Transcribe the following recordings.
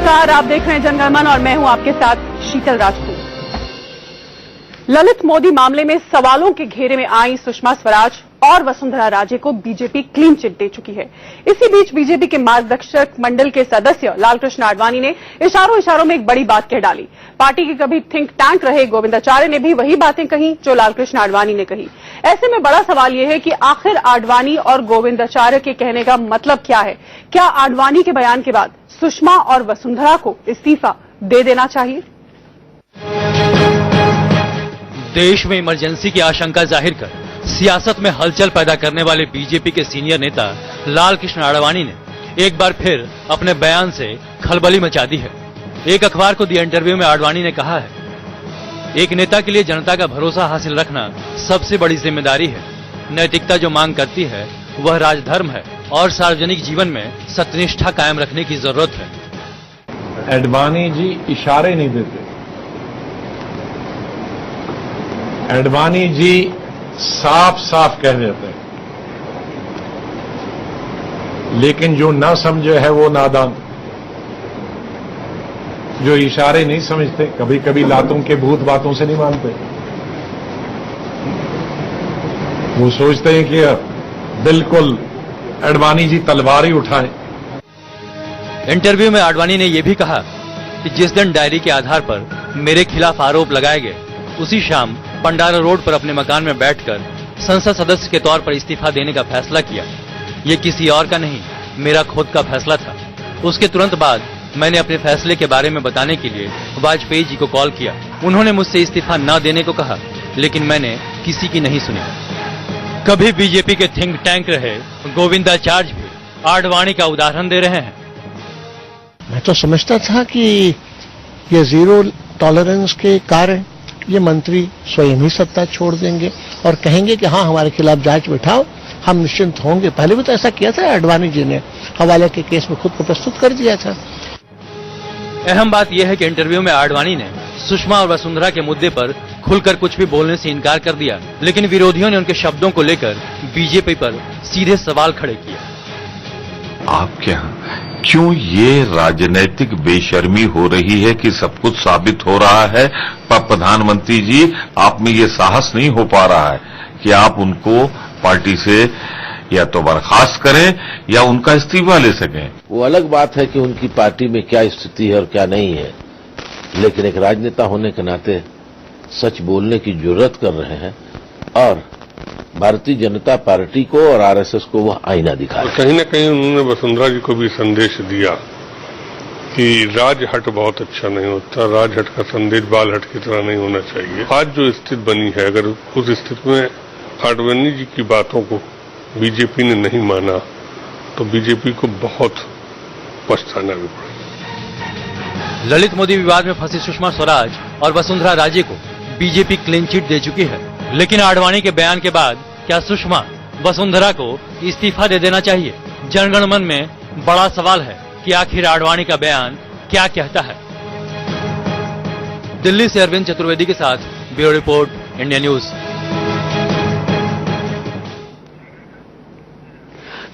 नमस्कार, आप देख रहे हैं जनगणमन और मैं हूं आपके साथ शीतल राजपूत। ललित मोदी मामले में सवालों के घेरे में आई सुषमा स्वराज और वसुंधरा राजे को बीजेपी क्लीन चिट दे चुकी है। इसी बीच बीजेपी के मार्गदर्शक मंडल के सदस्य लालकृष्ण आडवाणी ने इशारों में एक बड़ी बात कह डाली। पार्टी के कभी थिंक टैंक रहे गोविंदाचार्य ने भी वही बातें कही जो लालकृष्ण आडवाणी ने कही। ऐसे में बड़ा सवाल यह है कि आखिर आडवाणी और गोविंदाचार्य के कहने का मतलब क्या है? क्या आडवाणी के बयान के बाद सुषमा और वसुंधरा को इस्तीफा दे देना चाहिए? देश में इमरजेंसी की आशंका जाहिर कर सियासत में हलचल पैदा करने वाले बीजेपी के सीनियर नेता लालकृष्ण आडवाणी ने एक बार फिर अपने बयान से खलबली मचा दी है। एक अखबार को दिए इंटरव्यू में आडवाणी ने कहा है, एक नेता के लिए जनता का भरोसा हासिल रखना सबसे बड़ी जिम्मेदारी है। नैतिकता जो मांग करती है वह राजधर्म है और सार्वजनिक जीवन में सत्यनिष्ठा कायम रखने की जरूरत है। आडवाणी जी इशारे नहीं देते, आडवाणी जी साफ साफ कह देते हैं, लेकिन जो ना समझे है वो नादान। जो इशारे नहीं समझते, कभी कभी लातों के भूत बातों से नहीं मानते, वो सोचते हैं कि बिल्कुल आडवाणी जी तलवार ही उठाएं। इंटरव्यू में आडवाणी ने यह भी कहा कि जिस दिन डायरी के आधार पर मेरे खिलाफ आरोप लगाए गए, उसी शाम पंडारा रोड पर अपने मकान में बैठकर संसद सदस्य के तौर पर इस्तीफा देने का फैसला किया। ये किसी और का नहीं, मेरा खुद का फैसला था। उसके तुरंत बाद मैंने अपने फैसले के बारे में बताने के लिए वाजपेयी जी को कॉल किया। उन्होंने मुझसे इस्तीफा न देने को कहा, लेकिन मैंने किसी की नहीं सुनी। कभी बीजेपी के थिंक टैंक रहे गोविंदाचार्य भी आडवाणी का उदाहरण दे रहे हैं। मैं तो समझता था कि ये जीरो टॉलरेंस के कारण ये मंत्री स्वयं ही सत्ता छोड़ देंगे और कहेंगे कि हाँ, हमारे खिलाफ जांच बिठाओ, हम निश्चिंत होंगे। पहले भी तो ऐसा किया था आडवाणी जी ने, हवाले के केस में खुद को प्रस्तुत कर दिया था। अहम बात यह है कि इंटरव्यू में आडवाणी ने सुषमा और वसुंधरा के मुद्दे पर खुलकर कुछ भी बोलने से इनकार कर दिया, लेकिन विरोधियों ने उनके शब्दों को लेकर बीजेपी पर सीधे सवाल खड़े किए। आप क्या, क्यों ये राजनीतिक बेशर्मी हो रही है कि सब कुछ साबित हो रहा है, पर प्रधानमंत्री जी आप में ये साहस नहीं हो पा रहा है कि आप उनको पार्टी से या तो बर्खास्त करें या उनका इस्तीफा ले सकें? वो अलग बात है कि उनकी पार्टी में क्या स्थिति है और क्या नहीं है, लेकिन एक राजनेता होने के नाते सच बोलने की जरूरत कर रहे हैं और भारतीय जनता पार्टी को और आरएसएस को वह आईना दिखा। कहीं न कहीं उन्होंने वसुंधरा जी को भी संदेश दिया कि राजहट बहुत अच्छा नहीं होता, राजहट का संदेश बालहट की तरह नहीं होना चाहिए। आज जो स्थिति बनी है, अगर उस स्थिति में आडवाणी जी की बातों को बीजेपी ने नहीं माना तो बीजेपी को बहुत पछताना भी पड़ेगा। ललित मोदी विवाद में फंसी सुषमा स्वराज और वसुंधरा राजे को बीजेपी क्लीन चिट दे चुकी है, लेकिन आडवाणी के बयान के बाद क्या सुषमा वसुंधरा को इस्तीफा दे देना चाहिए? जनगणमन में बड़ा सवाल है कि आखिर आडवाणी का बयान क्या कहता है। दिल्ली से अरविंद चतुर्वेदी के साथ ब्यूरो रिपोर्ट, इंडिया न्यूज।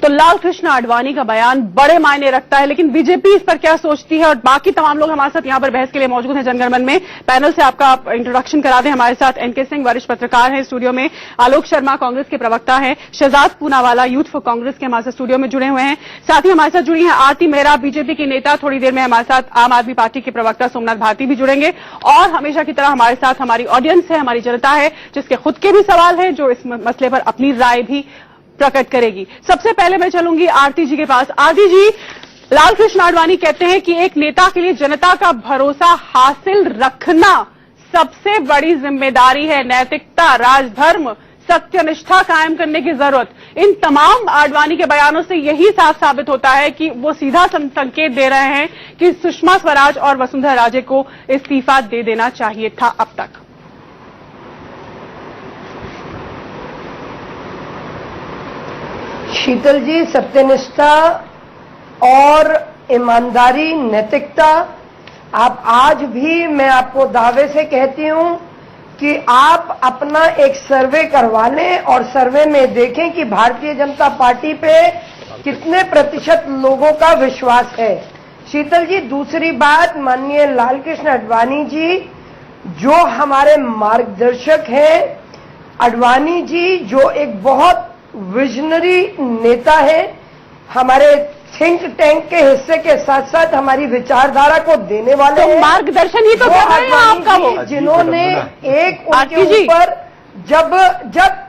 तो लालकृष्ण आडवाणी का बयान बड़े मायने रखता है, लेकिन बीजेपी इस पर क्या सोचती है? और बाकी तमाम लोग हमारे साथ यहां पर बहस के लिए मौजूद हैं जनगणमन में। पैनल से आपका इंट्रोडक्शन करा दें। हमारे साथ एनके सिंह वरिष्ठ पत्रकार हैं स्टूडियो में, आलोक शर्मा कांग्रेस के प्रवक्ता हैं, शहजाद पूनावाला यूथ फॉर कांग्रेस के हमारे साथ स्टूडियो में जुड़े हुए हैं। साथ ही हमारे साथ जुड़ी हैं आरती मेहरा, बीजेपी की नेता। थोड़ी देर में हमारे साथ आम आदमी पार्टी के प्रवक्ता सोमनाथ भारती भी जुड़ेंगे। और हमेशा की तरह हमारे साथ हमारी ऑडियंस है, हमारी जनता है, जिसके खुद के भी सवाल है, जो इस मसले पर अपनी राय भी प्रकट करेगी। सबसे पहले मैं चलूंगी आरती जी के पास। आरती जी, लालकृष्ण आडवाणी कहते हैं कि एक नेता के लिए जनता का भरोसा हासिल रखना सबसे बड़ी जिम्मेदारी है। नैतिकता, राजधर्म, सत्यनिष्ठा कायम करने की जरूरत। इन तमाम आडवाणी के बयानों से यही साफ साबित होता है कि वो सीधा संकेत दे रहे हैं कि सुषमा स्वराज और वसुंधरा राजे को इस्तीफा दे देना चाहिए था अब तक। शीतल जी, सत्यनिष्ठा और ईमानदारी, नैतिकता, आप आज भी, मैं आपको दावे से कहती हूं कि आप अपना एक सर्वे करवा लें और सर्वे में देखें कि भारतीय जनता पार्टी पे कितने प्रतिशत लोगों का विश्वास है। शीतल जी, दूसरी बात, माननीय लालकृष्ण आडवाणी जी जो हमारे मार्गदर्शक हैं, आडवाणी जी जो एक बहुत विजनरी नेता है, हमारे थिंक टैंक के हिस्से के साथ साथ हमारी विचारधारा को देने वाले तो मार्गदर्शन ही तो कर रहे हैं आपका वो, जिन्होंने एक उनके ऊपर जब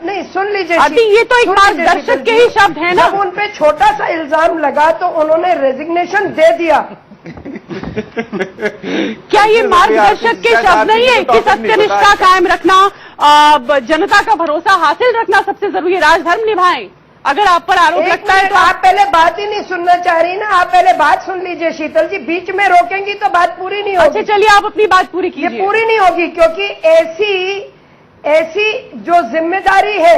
नहीं, सुन लीजिए, ये तो एक मार्गदर्शक के ही शब्द है ना। जब उन पे छोटा सा इल्जाम लगा तो उन्होंने रेजिग्नेशन दे दिया। क्या ये मार्गदर्शक के शब्द नहीं है कि सत्यनिष्ठा कायम रखना, जनता का भरोसा हासिल रखना सबसे जरूरी है, राजधर्म निभाएं? अगर आप पर आरोप लगता है तो आप पहले बात ही नहीं सुनना चाह रही ना, आप पहले बात सुन लीजिए शीतल जी, बीच में रोकेंगी तो बात पूरी नहीं होगी। अच्छा चलिए, आप अपनी बात पूरी कीजिए। ये पूरी नहीं होगी क्योंकि ऐसी जो जिम्मेदारी है,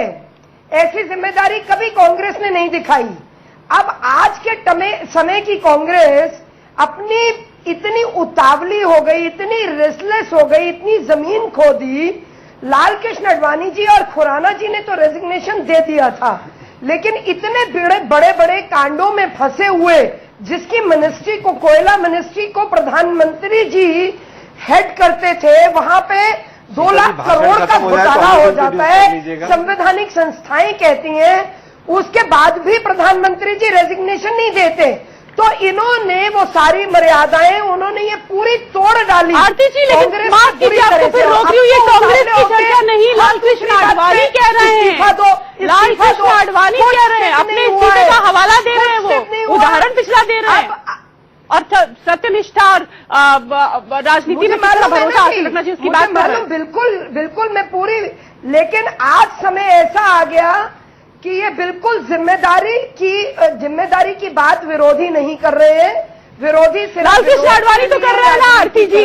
ऐसी जिम्मेदारी कभी कांग्रेस ने नहीं दिखाई। अब आज के समय की कांग्रेस अपनी इतनी उतावली हो गई, इतनी रेस्टलेस हो गई, इतनी जमीन खो दी। लालकृष्ण आडवाणी जी और खुराना जी ने तो रेजिग्नेशन दे दिया था, लेकिन इतने बड़े बड़े कांडों में फंसे हुए, जिसकी मिनिस्ट्री को, कोयला मिनिस्ट्री को प्रधानमंत्री जी हेड करते थे, वहां पे 2 लाख करोड़ का घोटाला हो जाता है, संवैधानिक संस्थाएं कहती हैं, उसके बाद भी प्रधानमंत्री जी रेजिग्नेशन नहीं देते। तो इन्होंने वो सारी मर्यादाएं उन्होंने ये पूरी तोड़ डाली। आरती जी, लेकिन माफ कीजिए, आपको फिर रोक रही हूँ, ये कांग्रेस की चर्चा नहीं, लालकृष्ण आडवाणी कह रहे हैं, लालकृष्ण आडवाणी कह रहे हैं, अपने इस्तीफे का हवाला दे रहे हैं, वो उदाहरण पिछला दे रहे हैं, और सत्यनिष्ठा और राजनीति में कितना भरोसा हासिल रखना चाहिए उसकी बात कर रहे हैं। बिल्कुल मैं पूरी, लेकिन आज समय ऐसा आ गया कि ये बिल्कुल जिम्मेदारी की बात विरोधी नहीं कर रहे हैं, विरोधी सिर्फ लालकृष्ण आडवाणी तो कर रहे हैं ना आरती जी,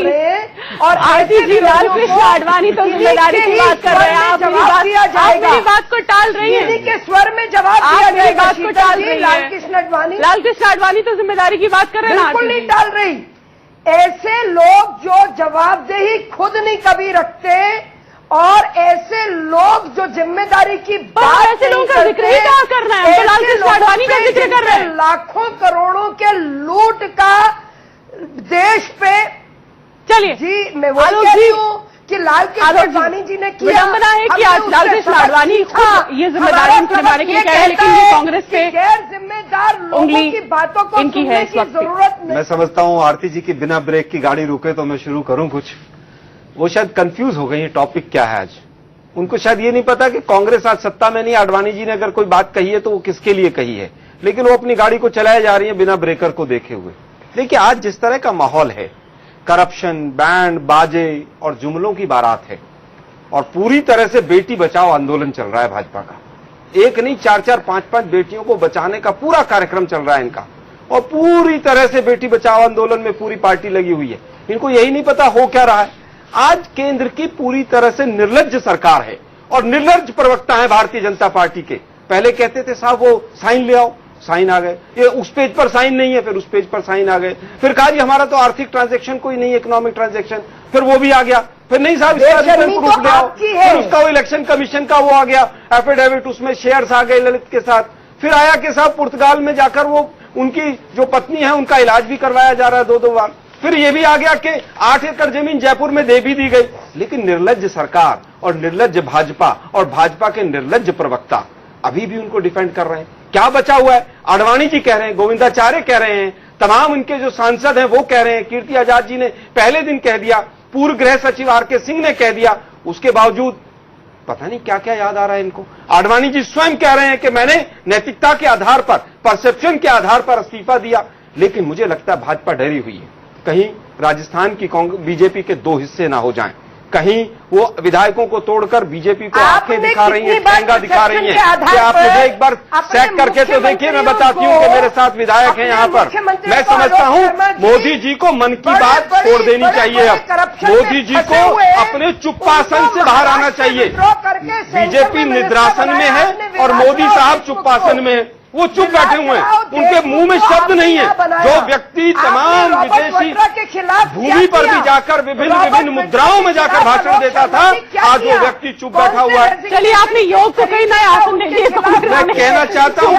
और आरती जी लालकृष्ण आडवाणी तो जिम्मेदारी की बात कर रहे हैं। आप मेरी बात को टाल रही हैं, इन्हीं के स्वर में जवाब दिया जाएगा। बात को टाल रही है लालकृष्ण आडवाणी तो जिम्मेदारी की बात कर रहे हैं, बिल्कुल नहीं टाल रही। ऐसे लोग जो जवाबदेही खुद नहीं कभी रखते और ऐसे लोग जो जिम्मेदारी की बात, ऐसे लोगों का जिक्र ही क्या कर रहे हैं, लालकृष्ण आडवाणी का जिक्र कर रहे हैं। लाखों करोड़ों के लूट का देश पे, चलिए जी मैं वो कह रही हूँ कि लालकृष्ण आडवाणी जी ने किया। विडंबना है कि आज लालकृष्ण आडवाणी ये जिम्मेदारी उनके निभाने के लिए कह रहे हैं, लेकिन ये कांग्रेस पे गैर जिम्मेदार लोगों की बातों को सुनने की जरूरत नहीं। मैं समझता हूँ आरती जी की बिना ब्रेक की गाड़ी रुके तो मैं शुरू करूं कुछ। वो शायद कंफ्यूज हो गई है, टॉपिक क्या है आज। उनको शायद ये नहीं पता कि कांग्रेस आज सत्ता में नहीं, आडवाणी जी ने अगर कोई बात कही है तो वो किसके लिए कही है, लेकिन वो अपनी गाड़ी को चलाए जा रही है बिना ब्रेकर को देखे हुए। देखिए आज जिस तरह का माहौल है, करप्शन, बैंड बाजे और जुमलों की बारात है, और पूरी तरह से बेटी बचाओ आंदोलन चल रहा है भाजपा का। एक नहीं, 4-4, 5-5 बेटियों को बचाने का पूरा कार्यक्रम चल रहा है इनका, और पूरी तरह से बेटी बचाओ आंदोलन में पूरी पार्टी लगी हुई है। इनको यही नहीं पता हो क्या रहा है। आज केंद्र की पूरी तरह से निर्लज्ज सरकार है और निर्लज्ज प्रवक्ता है भारतीय जनता पार्टी के। पहले कहते थे साहब वो साइन ले आओ, साइन आ गए, ये उस पेज पर साइन नहीं है, फिर उस पेज पर साइन आ गए, फिर कहा जी हमारा तो आर्थिक ट्रांजैक्शन कोई नहीं, इकोनॉमिक ट्रांजैक्शन, फिर वो भी आ गया, फिर नहीं साहब इसका प्रूफ ले आओ, फिर उसका वो इलेक्शन कमीशन का वो आ गया एफिडेविट, उसमें शेयर्स आ गए ललित के साथ, फिर आया कि साहब पुर्तगाल में जाकर वो उनकी जो पत्नी है उनका इलाज भी करवाया जा रहा है 2-2 बार, फिर ये भी आ गया कि 8 एकड़ जमीन जयपुर में दे भी दी गई। लेकिन निर्लज्ज सरकार और निर्लज्ज भाजपा और भाजपा के निर्लज्ज प्रवक्ता अभी भी उनको डिफेंड कर रहे हैं। क्या बचा हुआ है? आडवाणी जी कह रहे हैं, गोविंदाचार्य कह रहे हैं, तमाम उनके जो सांसद हैं वो कह रहे हैं, कीर्ति आजाद जी ने पहले दिन कह दिया, पूर्व गृह सचिव आर.के. सिंह ने कह दिया, उसके बावजूद पता नहीं क्या क्या याद आ रहा है इनको। आडवाणी जी स्वयं कह रहे हैं कि मैंने नैतिकता के आधार पर, परसेप्शन के आधार पर इस्तीफा दिया। लेकिन मुझे लगता है भाजपा डरी हुई है, कहीं राजस्थान की बीजेपी के 2 हिस्से ना हो जाएं, कहीं वो विधायकों को तोड़कर बीजेपी को आंखें दिखा रही हैं, ठेंगा दिखा रही हैं कि आप मुझे एक बार चेक करके तो देखिए। मैं बताती हूँ कि मेरे साथ विधायक हैं यहाँ पर। मैं समझता हूँ मोदी जी को मन की बात छोड़ देनी चाहिए। अब मोदी जी को अपने चुप्पासन से बाहर आना चाहिए। बीजेपी निद्रासन में है और मोदी साहब चुप्पासन में है। वो चुप बैठे हुए हैं, उनके मुंह में शब्द नहीं है। जो व्यक्ति तमाम विदेशी भूमि पर भी जाकर विभिन्न मुद्राओं में जाकर भाषण देता था, आज वो व्यक्ति चुप बैठा हुआ है। चलिए, आपने योग को कई नए आसन दे दिए। मैं कहना चाहता हूँ,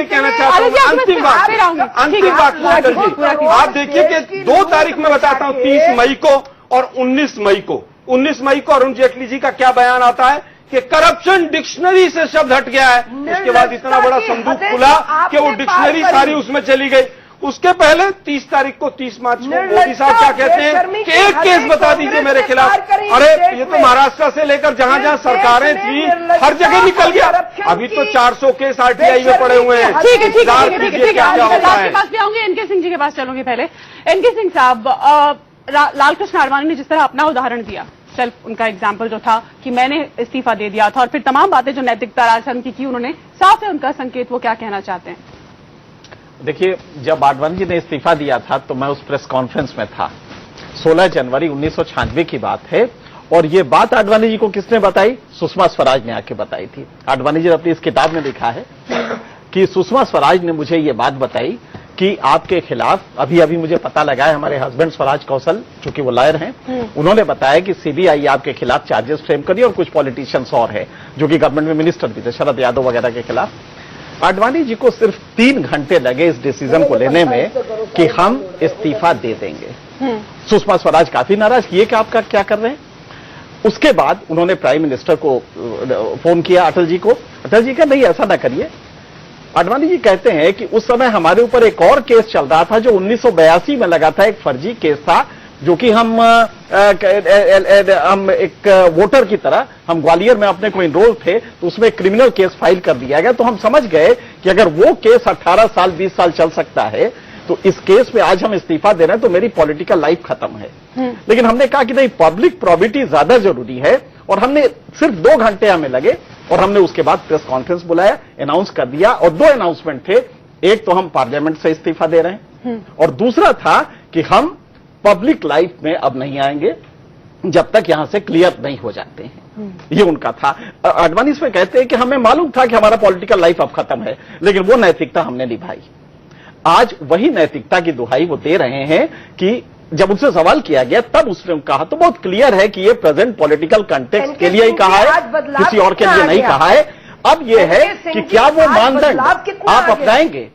कहना चाहता हूँ, अंतिम बात जी, आप देखिए कि 2 तारीख में बताता हूँ, 30 मई को और 19 मई को अरुण जेटली जी का क्या बयान आता है कि करप्शन डिक्शनरी से शब्द हट गया है। उसके बाद इतना बड़ा संदूक खुला कि वो डिक्शनरी सारी उसमें चली गई। उसके पहले 30 तारीख को, 30 मार्च को मोदी साहब क्या कहते हैं कि एक केस बता दीजिए मेरे खिलाफ। अरे ये तो महाराष्ट्र से लेकर जहां जहां सरकारें थी हर जगह निकल गया। अभी तो 400 केस आरटीआई में पड़े हुए हैं। ठीक है, आपके पास भी आऊंगे, एनके सिंह जी के पास चलूंगी। पहले एनके सिंह साहब, लालकृष्ण आडवाणी ने जिस तरह अपना उदाहरण दिया, सेल्फ उनका एग्जाम्पल जो था कि मैंने इस्तीफा दे दिया था, और फिर तमाम बातें जो नैतिकता राजधर्म की उन्होंने, साफ है उनका संकेत, वो क्या कहना चाहते हैं? देखिए, जब आडवाणी जी ने इस्तीफा दिया था तो मैं उस प्रेस कॉन्फ्रेंस में था। 16 जनवरी 1996 की बात है, और ये बात आडवाणी जी को किसने बताई? सुषमा स्वराज ने आके बताई थी। आडवाणी जी ने अपनी इस किताब में लिखा है कि सुषमा स्वराज ने मुझे ये बात बताई कि आपके खिलाफ अभी मुझे पता लगा है, हमारे हस्बैंड स्वराज कौशल, चूंकि वो लॉयर हैं, उन्होंने बताया कि सीबीआई आपके खिलाफ चार्जेस फ्रेम करी, और कुछ पॉलिटिशियंस और है जो कि गवर्नमेंट में मिनिस्टर भी थे, शरद यादव वगैरह के खिलाफ। आडवाणी जी को सिर्फ 3 घंटे लगे इस डिसीजन को लेने में कि हम इस्तीफा दे देंगे। सुषमा स्वराज काफी नाराज किए कि आप क्या कर रहे हैं। उसके बाद उन्होंने प्राइम मिनिस्टर को फोन किया, अटल जी को। अटल जी का नहीं, ऐसा ना करिए। आडवाणी जी कहते हैं कि उस समय हमारे ऊपर एक और केस चल रहा था जो 1982 में लगा था, एक फर्जी केस था, जो कि हम एक वोटर की तरह, हम ग्वालियर में अपने को इनरोल थे, तो उसमें क्रिमिनल केस फाइल कर दिया गया। तो हम समझ गए कि अगर वो केस 18 साल 20 साल चल सकता है, तो इस केस में आज हम इस्तीफा दे रहे हैं तो मेरी पॉलिटिकल लाइफ खत्म है। लेकिन हमने कहा कि नहीं, पब्लिक प्रॉबिटी ज्यादा जरूरी है, और हमने सिर्फ 2 घंटे हमें लगे, और हमने उसके बाद प्रेस कॉन्फ्रेंस बुलाया, अनाउंस कर दिया, और 2 अनाउंसमेंट थे। एक तो हम पार्लियामेंट से इस्तीफा दे रहे हैं, और दूसरा था कि हम पब्लिक लाइफ में अब नहीं आएंगे जब तक यहां से क्लियर नहीं हो जाते हैं। ये उनका था। आडवाणी इसमें कहते हैं कि हमें मालूम था कि हमारा पॉलिटिकल लाइफ अब खत्म है, लेकिन वो नैतिकता हमने निभाई। आज वही नैतिकता की दुहाई वो दे रहे हैं कि जब उनसे सवाल किया गया तब उसने कहा, तो बहुत क्लियर है कि ये प्रेजेंट पॉलिटिकल कंटेक्स्ट के लिए ही कहा है, किसी और के लिए नहीं कहा है। अब ये है कि क्या वो मानदंड आप अपनाएंगे?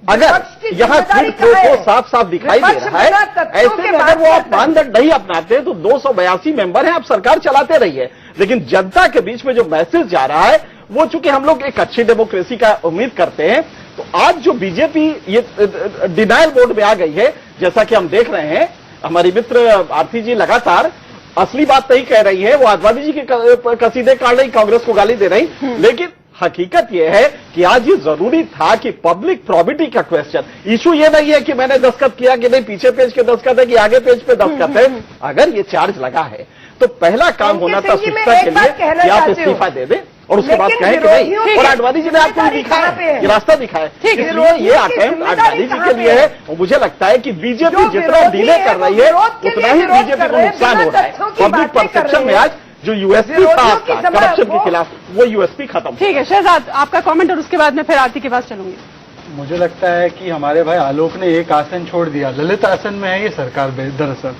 अगर यहां फिर को साफ साफ दिखाई दे रहा है, ऐसे में अगर वो आप मानदंड नहीं अपनाते तो 282 मेंबर हैं, आप सरकार चलाते रहिए। लेकिन जनता के बीच में जो मैसेज जा रहा है, वो चूंकि हम लोग एक अच्छी डेमोक्रेसी का उम्मीद करते हैं, तो आज जो बीजेपी ये डिनायल मोड में आ गई है, जैसा कि हम देख रहे हैं, हमारी मित्र आरती जी लगातार असली बात नहीं कह रही है, वो आडवाणी जी के कसीदे काट रही, कांग्रेस को गाली दे रही, लेकिन हकीकत यह है कि आज ये जरूरी था कि पब्लिक प्रॉबिटी का क्वेश्चन, इशू ये नहीं है कि मैंने दस्तखत किया कि नहीं, पीछे पेज के दस्तखत है कि आगे पेज पे दस्तखत है। अगर ये चार्ज लगा है तो पहला काम होना था शिक्षा के लिए कि आप इस्तीफा दे दें, और उसके बाद कहें कि नहीं। और आडवाणी जी ने आपको दिखाया, ये रास्ता दिखाया, इसलिए ये अटेम्प्ट आडवाणी जी के लिए है। और मुझे लगता है कि बीजेपी जितना डिले कर रही है, उतना ही बीजेपी को नुकसान हो रहा है। पब्लिक परसेप्शन में आज जो यूएसपी था आपका करप्शन के खिलाफ, वो यूएसपी खत्म। ठीक है शहजाद, आपका कमेंट, और उसके बाद मैं फिर आरती के पास चलूंगी। मुझे लगता है कि हमारे भाई आलोक ने एक आसन छोड़ दिया, ललित आसन में है ये सरकार दरअसल।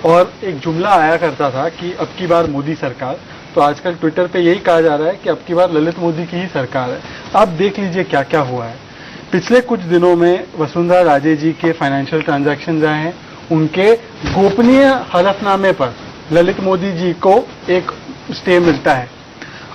और एक जुमला आया करता था कि अब की बार मोदी सरकार, तो आजकल ट्विटर पे यही कहा जा रहा है कि अब की बार ललित मोदी की ही सरकार है। आप देख लीजिए क्या क्या हुआ है। पिछले कुछ दिनों में वसुंधरा राजे जी के फाइनेंशियल ट्रांजैक्शन आए हैं, उनके गोपनीय हलफनामे पर ललित मोदी जी को एक स्टे मिलता है।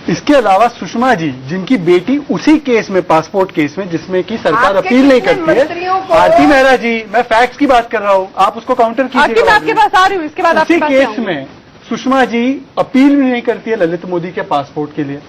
इसके अलावा सुषमा जी, जिनकी बेटी उसी केस में, पासपोर्ट केस में, जिसमें कि सरकार अपील नहीं करती है, आरती मेहरा जी, मैं फैक्ट्स की बात कर रहा हूँ, आप उसको काउंटर कीजिए। आपके पास आ रही हूँ, इसके बाद उसी केस में सुषमा जी अपील भी नहीं करती है ललित मोदी के पासपोर्ट के लिए।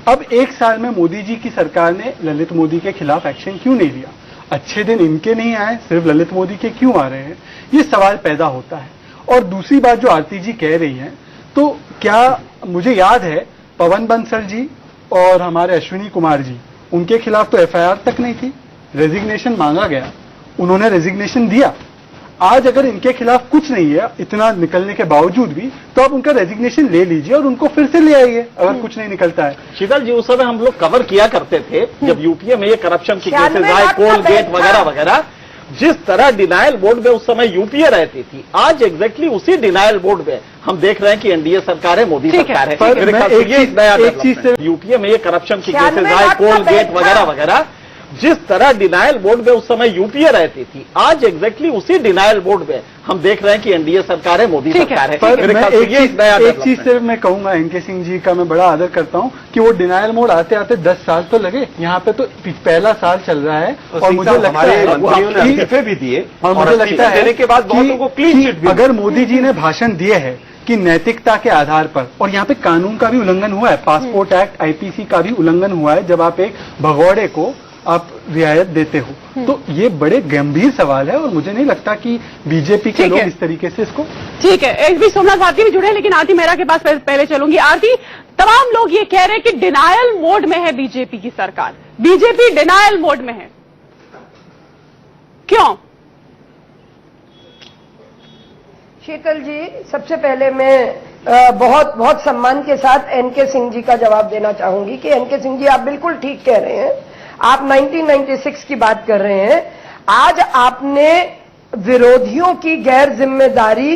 अब 1 साल में मोदी जी की सरकार ने ललित मोदी के खिलाफ एक्शन क्यों नहीं लिया? अच्छे दिन इनके नहीं आए, सिर्फ ललित मोदी के क्यों आ रहे हैं? ये सवाल पैदा होता है। और दूसरी बात जो आरती जी कह रही हैं, तो क्या मुझे याद है पवन बंसल जी और हमारे अश्विनी कुमार जी, उनके खिलाफ तो एफआईआर तक नहीं थी, रेजिग्नेशन मांगा गया, उन्होंने रेजिग्नेशन दिया। आज अगर इनके खिलाफ कुछ नहीं है इतना निकलने के बावजूद भी, तो आप उनका रेजिग्नेशन ले लीजिए और उनको फिर से ले आइए अगर कुछ नहीं निकलता है। शीतल जी, उस समय हम लोग कवर किया करते थे जब यूपीए में ये करप्शन की केसेस आए, कोल गेट वगैरह वगैरह, जिस तरह डिनायल मोड में उस समय यूपीए रहती थी, आज एग्जैक्टली उसी डिनायल मोड में हम देख रहे हैं कि एनडीए सरकार है, मोदी सरकार है। एक चीज से यूपीए में ये करप्शन की केसेस आए, कोल गेट वगैरह वगैरह, जिस तरह डिनायल मोड में उस समय यूपीए रहती थी, आज एग्जैक्टली उसी डिनायल मोड में हम देख रहे हैं कि एनडीए सरकार है, मोदी सरकार है। एक चीज से मैं कहूंगा, एनके सिंह जी का मैं बड़ा आदर करता हूं कि वो डिनायल मोड आते आते 10 साल तो लगे, यहाँ पे तो पहला साल चल रहा है और मुझे लगता है भी दिए और मुझे लगता है देने के बाद बहुतों को क्लीन चिट भी। अगर मोदी जी ने भाषण दिए है कि नैतिकता के आधार पर, और यहाँ पे कानून का भी उल्लंघन हुआ है, पासपोर्ट एक्ट आईपीसी का भी उल्लंघन हुआ है जब आप एक भगौड़े को आप रियायत देते हो, तो ये बड़े गंभीर सवाल है और मुझे नहीं लगता कि बीजेपी के लोग इस तरीके से इसको। ठीक है, एक भी सोमनाथ भारती भी जुड़े हैं, लेकिन आरती मेहरा के पास पहले चलूंगी। आरती, तमाम लोग ये कह रहे हैं कि डिनायल मोड में है बीजेपी की सरकार, बीजेपी डिनायल मोड में है, क्यों? शीतल जी, सबसे पहले मैं बहुत बहुत सम्मान के साथ एनके सिंह जी का जवाब देना चाहूंगी कि एनके सिंह जी आप बिल्कुल ठीक कह रहे हैं। आप 1996 की बात कर रहे हैं। आज आपने विरोधियों की गैर जिम्मेदारी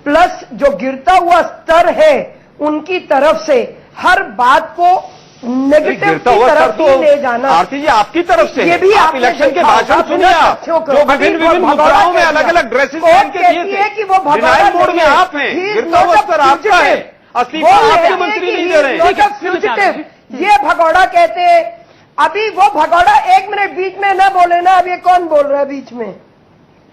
प्लस जो गिरता हुआ स्तर है उनकी तरफ से हर बात को नेगेटिव की तरफ ही ले जाना। आरती जी, आपकी तरफ से ये भी आप इलेक्शन के भाषण सुनिए, जो विभिन्न मुद्राओं में अलग अलग ड्रेसेस पहन के दिए थे, कि वो डिनायल मोड में आप हैं, गिरता हुआ स्तर आपका है, अस्तीफा आपके मंत्री नहीं दे रहे हैं। ये भगौड़ा कहते हैं। अभी वो भगौड़ा, एक मिनट बीच में न बोले ना, अब ये कौन बोल रहा है बीच में?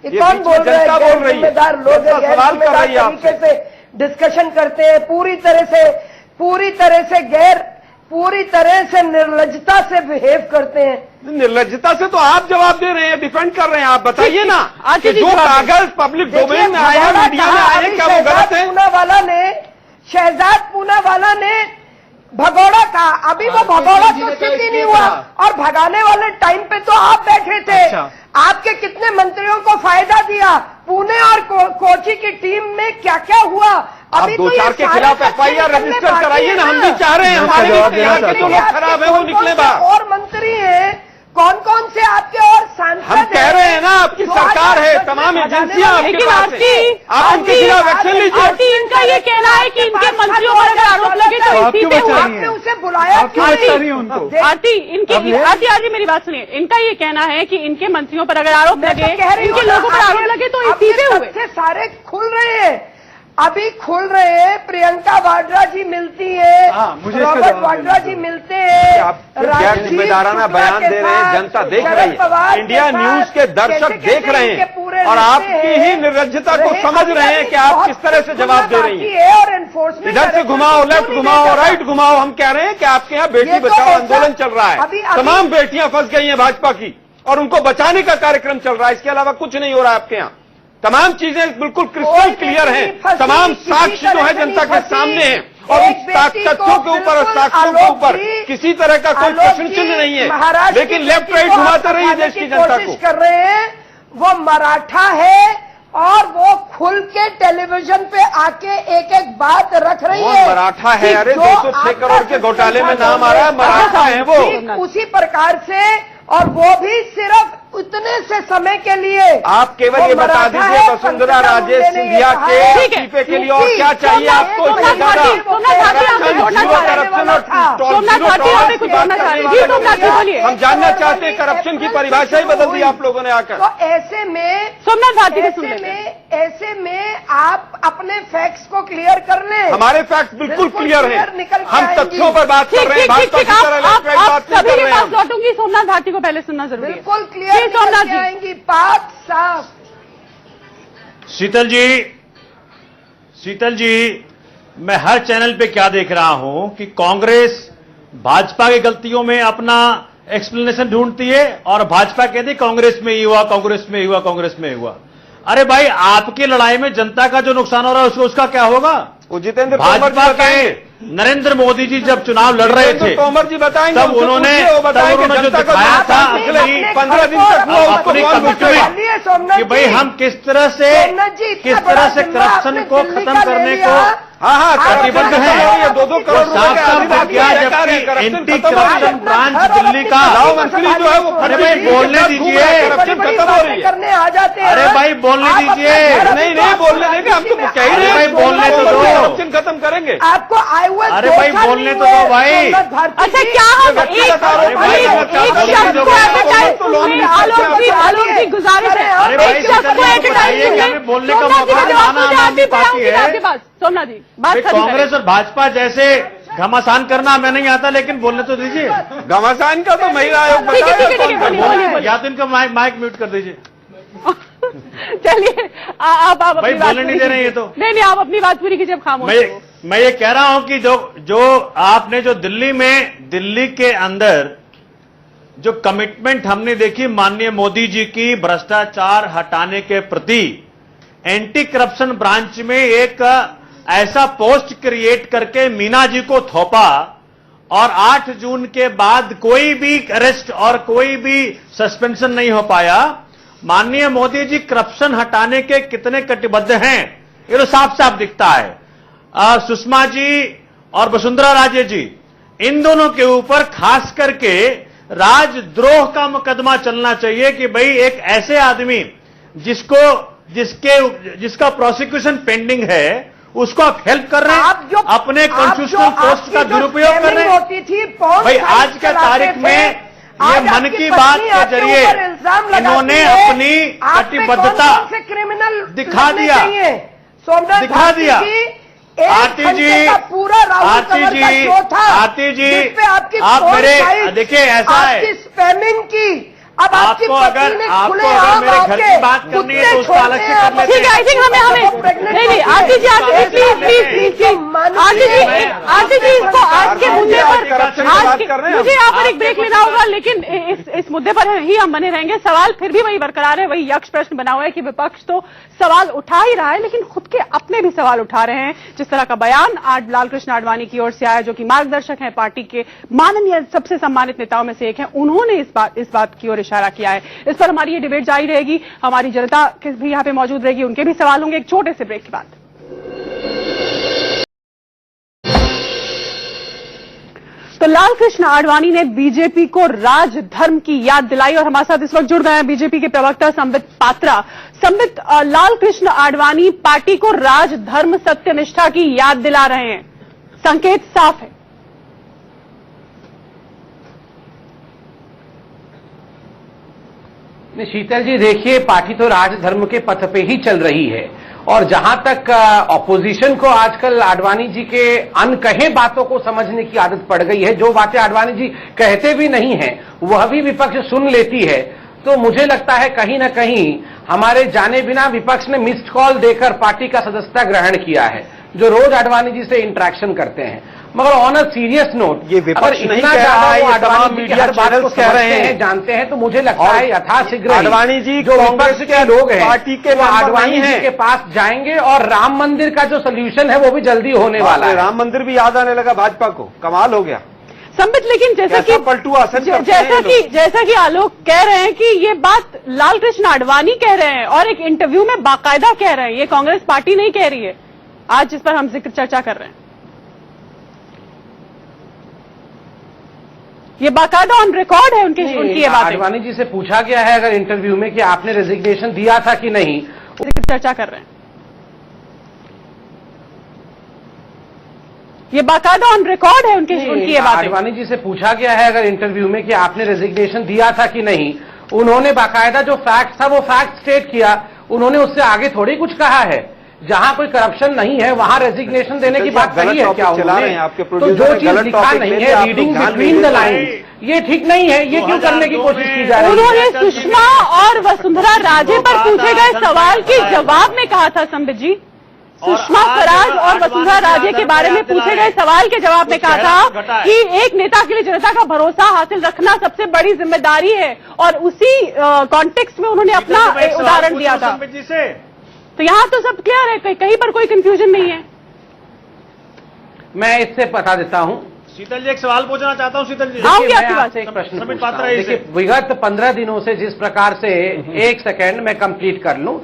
ये कौन बोल रहा है? गैर जिम्मेदार लोग गैर जिम्मेदार तरीके से डिस्कशन करते हैं, पूरी तरह से निर्लज्जता से बिहेव करते हैं। निर्लज्जता से तो आप जवाब दे रहे हैं, डिफेंड कर रहे हैं। आप बताइए ना कि जो कागज पब्लिक डोमेन में आए हैं, मीडिया में आए हैं, क्या वो गलत है? शहजाद पूनावाला ने भगौड़ा का, अभी वो भगौड़ा तो सिद्ध ही नहीं हुआ और भगाने वाले टाइम पे तो आप बैठे थे। आपके कितने मंत्रियों को फायदा दिया? पुणे और कोची की टीम में क्या क्या हुआ? अभी तो 2-4 के खिलाफ एफआईआर रजिस्टर कराइए ना, हम भी चाह रहे हैं हमारे जो लोग खराब है वो निकले बाहर। और मंत्री हैं, कौन कौन से आपके और सांसद? हम कह रहे हैं ना, आपकी सरकार है, तमाम एजेंसियां आपके पास हैं, आप उनके खिलाफ एक्शन लीजिए। आरती, इनका ये कहना है कि इनके मंत्रियों पर अगर आरोप लगे तो इस्तीफे हुए। आपने उसे बुलाया? आरती मेरी बात सुनिए, इनका ये कहना है कि इनके मंत्रियों पर अगर आरोप लगे, इनके लोगों पर आरोप लगे तो इस्तीफे हुए। सारे खुल रहे हैं, अभी खुल रहे हैं। प्रियंका वाड्रा जी मिलती है, रॉबर्ट वाड्रा जी मिलते हैं, गैर जिम्मेदाराना बयान दे रहे हैं, जनता देख रही है, इंडिया न्यूज के दर्शक देख रहे हैं और आपकी ही निर्लज्जता को समझ रहे हैं कि आप किस तरह से जवाब दे रही हैं। और एनफोर्समेंट इधर से घुमाओ, लेफ्ट घुमाओ, राइट घुमाओ। हम कह रहे हैं कि आपके यहाँ बेटी बचाओ आंदोलन चल रहा है, तमाम बेटियां फंस गई हैं भाजपा की और उनको बचाने का कार्यक्रम चल रहा है। इसके अलावा कुछ नहीं हो रहा है आपके यहाँ। तमाम चीजें बिल्कुल क्रिस्टल क्लियर हैं, तमाम साक्ष्य जो है जनता के सामने हैं और उन तथ्यों के ऊपर और साक्ष्यों के ऊपर किसी तरह का कोई प्रश्न चिन्ह नहीं है। लेकिन लेफ्ट राइट घुमाते रहिए देश की जनता को। कर रहे हैं वो मराठा है और वो खुल के टेलीविजन पे आके एक एक बात रख रही है। मराठा है? अरे 206 करोड़ के घोटाले में नाम आ रहा है, मराठा है वो। उसी प्रकार से, और वो भी सिर्फ उतने से समय के लिए। आप केवल ये बता दीजिए वसुंधरा राजे सिंधिया के इस्तीफे के लिए और क्या चाहिए आपको? हम जानना चाहते हैं, करप्शन की परिभाषा ही बदल दी आप लोगों ने आकर। तो ऐसे में सोमनाथ भारती ऐसे में आप अपने फैक्ट्स को क्लियर कर लें। हमारे फैक्ट्स बिल्कुल क्लियर हैं, हम तथ्यों पर बात कर रहे हैं, भाजपा की तरह लेफ्ट राइट बात नहीं कर रहे हैं। लौटूंगी, सोमनाथ भारती को पहले सुनना जरूरी है। बिल्कुल क्लियर आएंगी, बात साफ। शीतल जी, मैं हर चैनल पे क्या देख रहा हूं कि कांग्रेस भाजपा की गलतियों में अपना एक्सप्लेनेशन ढूंढती है और भाजपा कहती कांग्रेस में ही हुआ, कांग्रेस में ही हुआ, कांग्रेस में ही हुआ। अरे भाई, आपकी लड़ाई में जनता का जो नुकसान हो रहा है उसका क्या होगा? जितेंद्र भाजपा के नरेंद्र मोदी जी जब चुनाव लड़ रहे थे तोमर जी बताएंगे, तब उन्होंने जो दिखाया था 15 दिन तक अपनी कमिटमेंट सुनिए सोमनाथ कि भाई जी, हम किस तरह से सोमनाथ जी, इतना बड़ा जुमला करप्शन आपने को दिल्ली खत्म का ले करने लिया। को हाँ हाँ प्रतिबद्ध करप्शन है। खत्म हो रही है, 2-2 करोड़ रुपए साफ का साफ आदमी क्या आदमी जबकि है, करप्शन एंटी खत्म हो रही है। करप्शन ब्रांच दिल्ली का राव मंत्री जो है वो अरे भाई बोलने दीजिए। करप्शन खत्म हो रही है। करने आ जाते हैं। अरे भाई बोलने आप दीजिए। अपना घर नहीं अभी नहीं तो बोलने आप देंगे, हम तो कह ही अरे रहे हैं भाई बोलने तो दो। करप्शन खत्म करेंगे। आपको आईओएस अरे भाई बोलने तो दो भाई। अच्छा क्या हम एक शख्स को एडवर्टाइज आलोक जी गुजारिश है, अरे भाई एक शख्स को बताइए कि हमें बोलने का मौका दिलाना आम आदमी पार्टी है। आपके पास सोमनाथ जी बात भाई खत्म करें। कांग्रेस और भाजपा जैसे घमासान करना हमें नहीं आता, लेकिन बोलने तो दीजिए। घमासान का तो महिला आयोग ठीक है, ठीक है, बताएगा ठीक है, कौन बोलिए, करता है। या तो इनका माइक म्यूट कर दीजिए। चलिए आप अपनी भाई बात बोलने नहीं पूरी दे रहे हैं ये कीजिए। तो। नहीं आप अपनी बात पूरी कीजिए, अब खामोश हो। मैं ये कह रहा हूं कि जो आपने जो दिल्ली के अंदर जो कमिटमेंट हमने देखी माननीय मोदी जी की भ्रष्टाचार हटाने के प्रति, एंटी करप्शन ब्रांच में एक ऐसा पोस्ट क्रिएट करके मीना जी को थोपा और 8 जून के बाद कोई भी अरेस्ट और कोई भी सस्पेंशन नहीं हो पाया। माननीय मोदी जी करप्शन हटाने के कितने कटिबद्ध हैं ये तो साफ साफ दिखता है। सुषमा जी और वसुंधरा राजे जी, इन दोनों के ऊपर खास करके राजद्रोह का मुकदमा चलना चाहिए कि भाई एक ऐसे आदमी जिसका प्रोसिक्यूशन पेंडिंग है उसको आप हेल्प कर रहे हैं, अपने कॉन्स्टिट्यूशनल पोस्ट का दुरुपयोग कर रहे हैं। होती थी भाई आज के तारीख में ये मन की बात के जरिए इन्होंने अपनी कटिबद्धता क्रिमिनल दिखा दिया, सोमनाथ दिखा दिया। आरती जी पूरा आरती जी आप मेरे देखिए ऐसा है, स्पैमिंग की अब आपकी आपको अगर पत्नी ने आपको खुले अगर आम मेरे घर की आके बात करनी है तो उसको कुत्ते अलग से छोड़ते कर लेते ठीक है, आई थिंक हमें नहीं आरती जी प्लीज आरती जी इसको आज के मुद्दे पर मुझे यहाँ पर एक ब्रेक लेना होगा, लेकिन इस मुद्दे पर ही हम बने रहेंगे। सवाल फिर भी वही बरकरार है, वही यक्ष प्रश्न बना हुआ है कि विपक्ष तो सवाल उठा ही रहा है लेकिन खुद के अपने भी सवाल उठा रहे हैं। जिस तरह का बयान आज लालकृष्ण आडवाणी की ओर से आया, जो कि मार्गदर्शक हैं पार्टी के माननीय सबसे सम्मानित नेताओं में से एक हैं, उन्होंने इस बात की ओर इशारा किया है। इस पर हमारी ये डिबेट जारी रहेगी, हमारी जनता भी यहाँ पे मौजूद रहेगी, उनके भी सवाल होंगे एक छोटे से ब्रेक के बाद। तो लालकृष्ण आडवाणी ने बीजेपी को राजधर्म की याद दिलाई और हमारे साथ इस वक्त जुड़ गए हैं बीजेपी के प्रवक्ता संबित पात्रा। संबित, लालकृष्ण आडवाणी पार्टी को राजधर्म सत्यनिष्ठा की याद दिला रहे हैं, संकेत साफ है। शीतल जी देखिए, पार्टी तो राजधर्म के पथ पे ही चल रही है और जहां तक ऑपोजिशन को आजकल आडवाणी जी के अनकहे बातों को समझने की आदत पड़ गई है, जो बातें आडवाणी जी कहते भी नहीं हैं वह भी विपक्ष सुन लेती है, तो मुझे लगता है कहीं ना कहीं हमारे जाने बिना विपक्ष ने मिस्ड कॉल देकर पार्टी का सदस्यता ग्रहण किया है, जो रोज आडवाणी जी से इंटरेक्शन करते हैं। मगर ऑन अ सीरियस नोट, ये विपक्ष नहीं कह रहा है, ये तमाम मीडिया चैनल्स कह रहे हैं, जानते हैं, तो मुझे लगता है यथाशीघ्र आडवाणी जी जो विपक्ष के लोग हैं पार्टी के आडवाणी जी के पास जाएंगे और राम मंदिर का जो सोल्यूशन है वो भी जल्दी होने वाला है। राम मंदिर भी याद आने लगा भाजपा को, कमाल हो गया। संबित, लेकिन जैसा कि आलोक कह रहे हैं कि ये बात लालकृष्ण आडवाणी कह रहे हैं और एक इंटरव्यू में बाकायदा कह रहे हैं, ये कांग्रेस पार्टी नहीं कह रही है आज जिस पर हम चर्चा कर रहे हैं, ये बाकायदा ऑन रिकॉर्ड है उनकी ये बात। आडवाणी जी से पूछा गया है अगर इंटरव्यू में कि आपने रेजिग्नेशन दिया था कि नहीं, चर्चा कर रहे हैं, ये बाकायदा ऑन रिकॉर्ड है उनकी ये बात। आडवाणी जी से पूछा गया है अगर इंटरव्यू में कि आपने रेजिग्नेशन दिया था कि नहीं, उन्होंने बाकायदा जो फैक्ट था वो फैक्ट स्टेट किया, उन्होंने उससे आगे थोड़ी कुछ कहा है। जहां कोई करप्शन नहीं है वहां रेजिग्नेशन देने की बात सही है क्या उन्होंने? तो जो चीज लिखा नहीं है, रीडिंग बिटवीन द लाइन्स, ये ठीक नहीं है, ये क्यों करने की कोशिश की जा रही है? उन्होंने सुषमा और वसुंधरा राजे पर पूछे गए सवाल के जवाब में कहा था, संबित जी, सुषमा स्वराज और वसुंधरा राजे के बारे में पूछे गए सवाल के जवाब में कहा था कि एक नेता के लिए जनता का भरोसा हासिल रखना सबसे बड़ी जिम्मेदारी है, और उसी कॉन्टेक्स्ट में उन्होंने अपना उदाहरण दिया था। तो यहां तो सब क्लियर है, कहीं पर कोई कंफ्यूजन नहीं है। मैं इससे बता देता हूं, शीतल जी एक सवाल पूछना चाहता हूं। शीतल जी आऊंगी देखिए, आपकी मैं बात आपसे एक प्रश्न समित पूछता पात्रा हूं। जी से। देखिए, विगत 15 दिनों से जिस प्रकार से, एक सेकेंड मैं कंप्लीट कर लूं,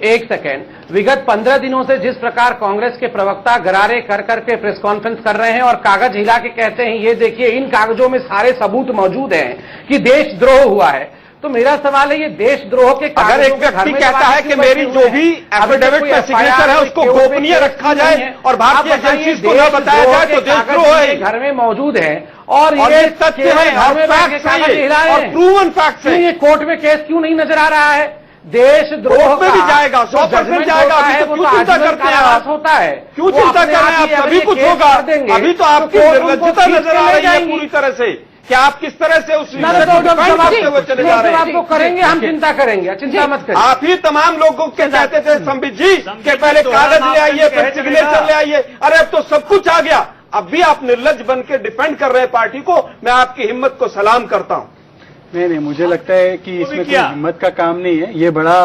एक सेकेंड, विगत 15 दिनों से जिस प्रकार कांग्रेस के प्रवक्ता गरारे कर करके प्रेस कॉन्फ्रेंस कर रहे हैं और कागज हिला के कहते हैं ये देखिए इन कागजों में सारे सबूत मौजूद हैं कि देशद्रोह हुआ है, तो मेरा सवाल है ये देशद्रोह के अगर एक व्यक्ति कहता है कि मेरी जो भी एफिडेविट में सिग्नेचर है उसको गोपनीय रखा जाए और भारतीय एजेंसीज को न बताया जाए तो देशद्रोह है। घर में मौजूद है और ये तथ्य है और फैक्ट्स है और प्रूवन फैक्ट्स है। ये कोर्ट में केस क्यों नहीं नजर आ रहा है? देशद्रोह में भी जाएगा, 100% जाएगा। अभी तो क्यों चिंता करते हैं आप? होता है, क्यों चिंता कर रहे हैं आप? सभी कुछ होगा। अभी तो आपकी निर्लज्जता नजर आ रही है पूरी तरह से कि आप किस तरह से उस चले जा रहे हैं। आपको करेंगे, हम चिंता करेंगे, चिंता मत करिए। आप ही तमाम लोगों के कहते थे संबित जी के पहले कागज ले आइए, फिर सिग्नेचर ले आइए। अरे अब तो सब कुछ आ गया। अब भी आप निर्लज्ज बन के डिफेंड कर रहे हैं पार्टी को। मैं आपकी हिम्मत को सलाम करता हूं। नहीं, मुझे लगता है कि इसमें कोई हिम्मत का काम नहीं है। ये बड़ा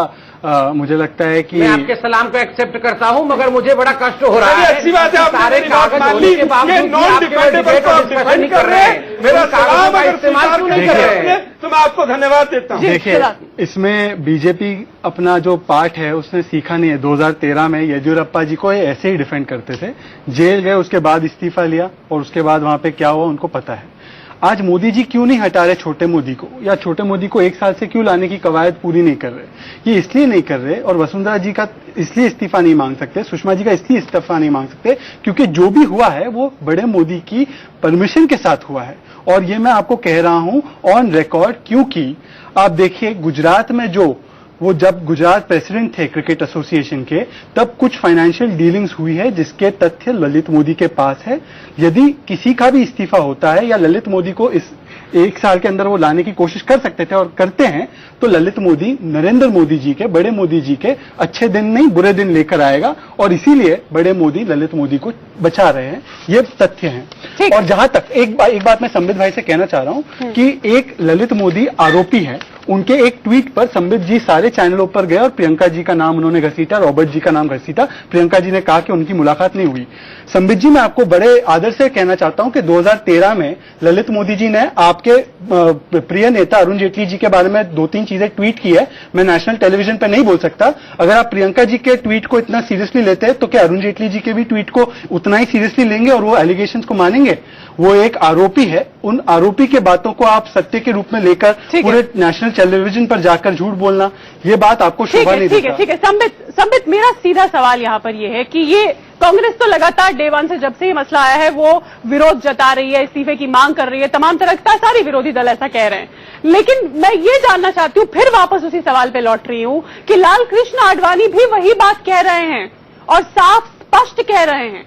मुझे लगता है कि मैं आपके सलाम को एक्सेप्ट करता हूं, मगर मुझे बड़ा कष्ट हो रहा है। अच्छी बात है, आप सारे कागज होने के बावजूद नॉन डिपेंडेबल को आप डिफेंड कर रहे हैं। मेरा सलाम अगर इस्तेमाल नहीं कर रहे हैं तो मैं आपको धन्यवाद देता हूं। देखिए, इसमें बीजेपी अपना जो पार्ट है उसने सीखा नहीं है। 2013 में येदियुरप्पा जी को ऐसे ही डिफेंड करते थे, जेल गए, उसके बाद इस्तीफा लिया और उसके बाद वहां पे क्या हुआ उनको पता है। आज मोदी जी क्यों नहीं हटा रहे छोटे मोदी को, या छोटे मोदी को 1 साल से क्यों लाने की कवायद पूरी नहीं कर रहे? ये इसलिए नहीं कर रहे और वसुंधरा जी का इसलिए इस्तीफा नहीं मांग सकते, सुषमा जी का इसलिए इस्तीफा नहीं मांग सकते क्योंकि जो भी हुआ है वो बड़े मोदी की परमिशन के साथ हुआ है। और ये मैं आपको कह रहा हूं ऑन रिकॉर्ड, क्योंकि आप देखिए गुजरात में वो जब गुजरात प्रेसिडेंट थे क्रिकेट एसोसिएशन के, तब कुछ फाइनेंशियल डीलिंग्स हुई है जिसके तथ्य ललित मोदी के पास है। यदि किसी का भी इस्तीफा होता है या ललित मोदी को इस 1 साल के अंदर वो लाने की कोशिश कर सकते थे और करते हैं, तो ललित मोदी नरेंद्र मोदी जी के, बड़े मोदी जी के अच्छे दिन नहीं बुरे दिन लेकर आएगा और इसीलिए बड़े मोदी ललित मोदी को बचा रहे हैं। ये तथ्य है। और जहां तक एक बात मैं संबित भाई से कहना चाह रहा हूं कि एक ललित मोदी आरोपी है। उनके एक ट्वीट पर संबित जी सारे चैनलों पर गए और प्रियंका जी का नाम उन्होंने घसीटा, रॉबर्ट जी का नाम घसीटा। प्रियंका जी ने कहा कि उनकी मुलाकात नहीं हुई। संबित जी, मैं आपको बड़े आदर से कहना चाहता हूं कि 2013 में ललित मोदी जी ने आपके प्रिय नेता अरुण जेटली जी के बारे में 2-3 चीजें ट्वीट की है। मैं नेशनल टेलीविजन पर नहीं बोल सकता। अगर आप प्रियंका जी के ट्वीट को इतना सीरियसली लेते हैं तो क्या अरुण जेटली जी के भी ट्वीट को उतना ही सीरियसली लेंगे और वो एलिगेशंस को मानेंगे? वो एक आरोपी है। उन आरोपी के बातों को आप सत्य के रूप में लेकर पूरे नेशनल टेलीविजन पर जाकर झूठ बोलना, ये बात आपको शोभा नहीं देता। ठीक है। संबित, मेरा सीधा सवाल यहाँ पर ये है कि ये कांग्रेस तो लगातार डे 1 से जब से ये मसला आया है वो विरोध जता रही है, इस्तीफे की मांग कर रही है, तमाम तरह का सारे विरोधी दल ऐसा कह रहे हैं। लेकिन मैं ये जानना चाहती हूँ, फिर वापस उसी सवाल पे लौट रही हूँ कि लाल कृष्ण आडवाणी भी वही बात कह रहे हैं और साफ स्पष्ट कह रहे हैं।